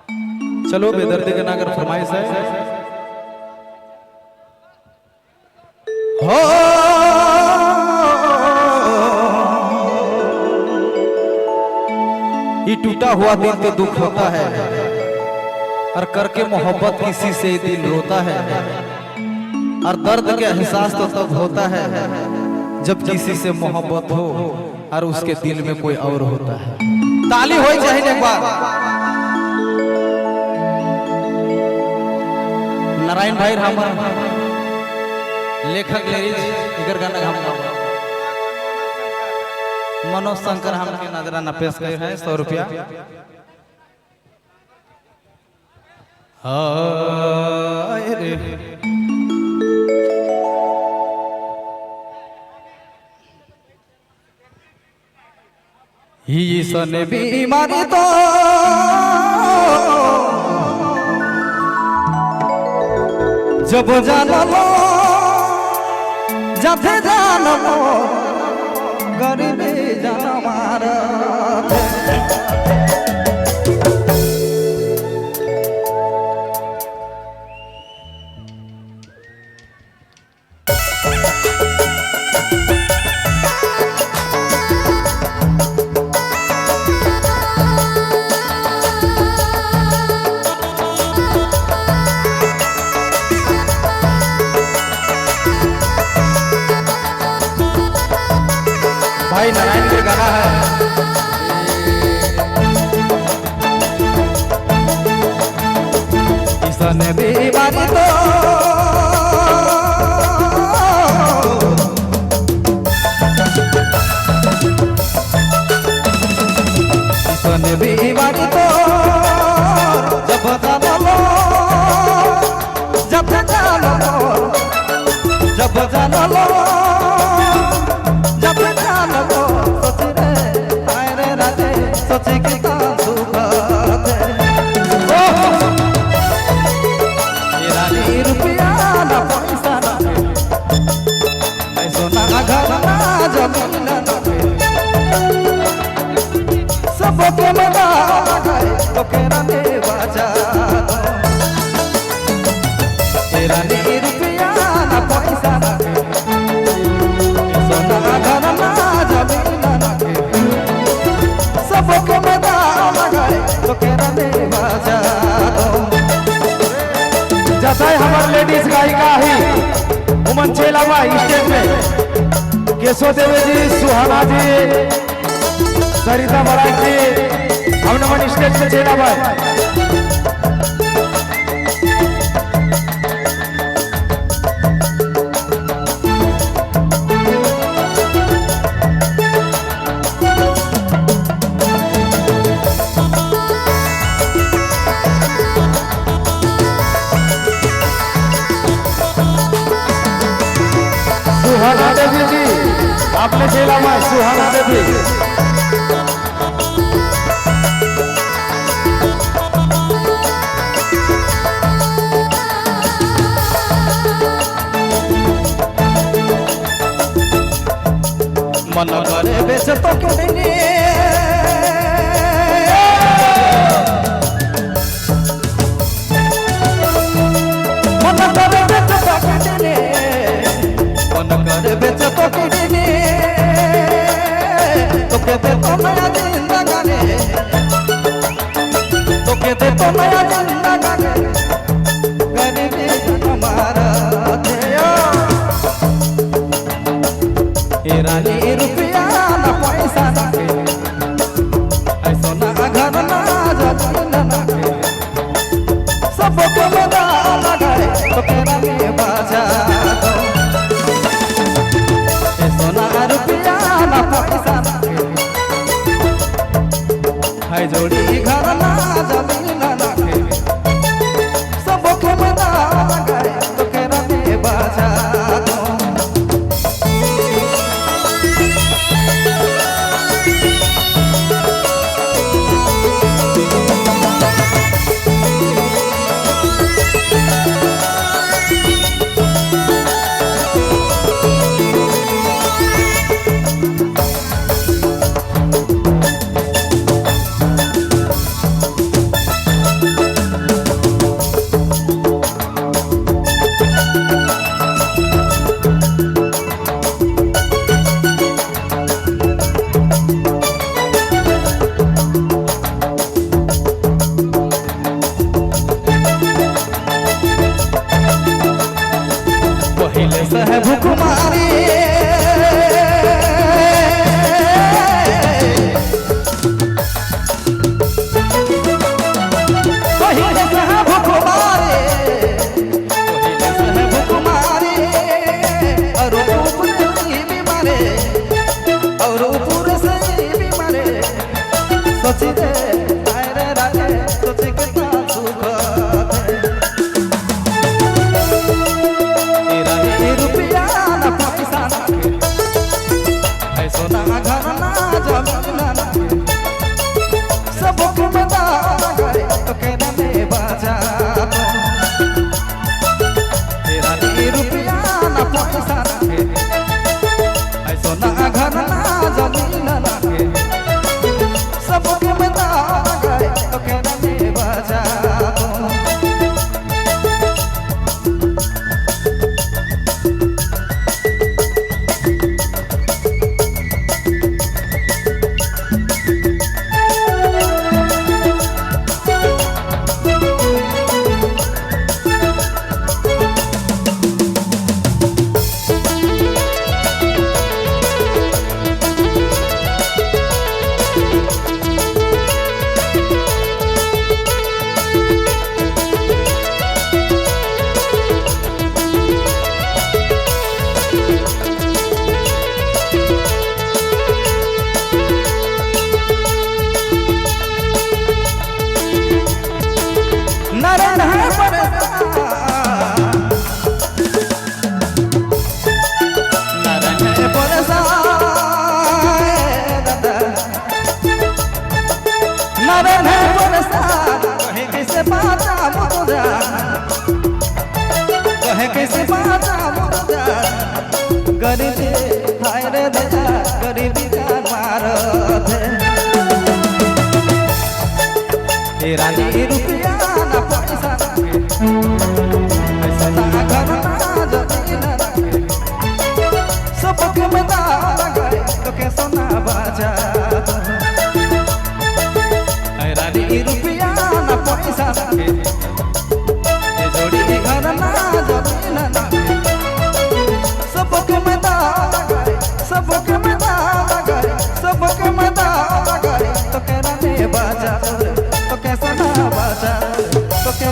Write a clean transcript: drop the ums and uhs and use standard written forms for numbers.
चलो बेदर्दी के नागर फरमाइश है। हो ये टूटा हुआ दिल तो दुख होता है, और करके मोहब्बत किसी से दिल रोता है, और दर्द के एहसास तो तब होता है जब किसी से मोहब्बत हो और उसके दिल में कोई और होता है। ताली हो चाहिए एक बार। नारायण भाई हमार लेखक इधर गाना हम मनोज शंकर हमके नजराना पेश करे हैं 100 रुपया। ही सन बीमारी तो जब जानलो जब जानलो गरीबी जानमार भाई नारायण का गाना है। ईसन बीमारी तो ईसन बीमारी तो जब जानलो जब जानलो जब जानलो जब जानलो सोच रे आए रे राजे सोच के दुख ये रानी रुपया ना पैसा ना ऐसो ना घर ना जमीन ना सब के मना गए तो के रानी बाजा ये रानी रुपया ना पैसा ना जैसा हमारे लेडीज गायिका ही उमन चेलावा स्टेज में केशव देवे जी, सुहाना जी, सरिता बराक जी, हम नमन स्टेज में चेलावा सुहाना देवी जी, आपने चेला माँ सुहाना देवी मन करे बेच तो कितनी मन करे बेच तो कितनी मन करे बेच तो कितनी तो कहते तो नया जिंदगानी तो कहते तो नया जिंदगानी गरीबी हमारा थे ये रानी रुपया ना पैसा ना ऐसो ना घर ना जमीन ना सब के मदा लगाए तो केरा में बाजा ऐसो ना रुपया ना पैसा ना है जोड़ी घर ना जमीन ना सब के मदा लगाए तो केरा में बाजा रानी रुपया ना पैसा रखे, ऐसा ना घर ना जमीन रखे, सबके में दाम लगाए तो कैसा ना बाजा। रानी रुपया ना पैसा रखे, जोड़ी घर ना जमीन रखे, सबके में दाम लगाए, सबके में दाम लगाए, सबके में दाम लगाए तो कह रानी बाजा, तो कैसा ना बाजा, तो कह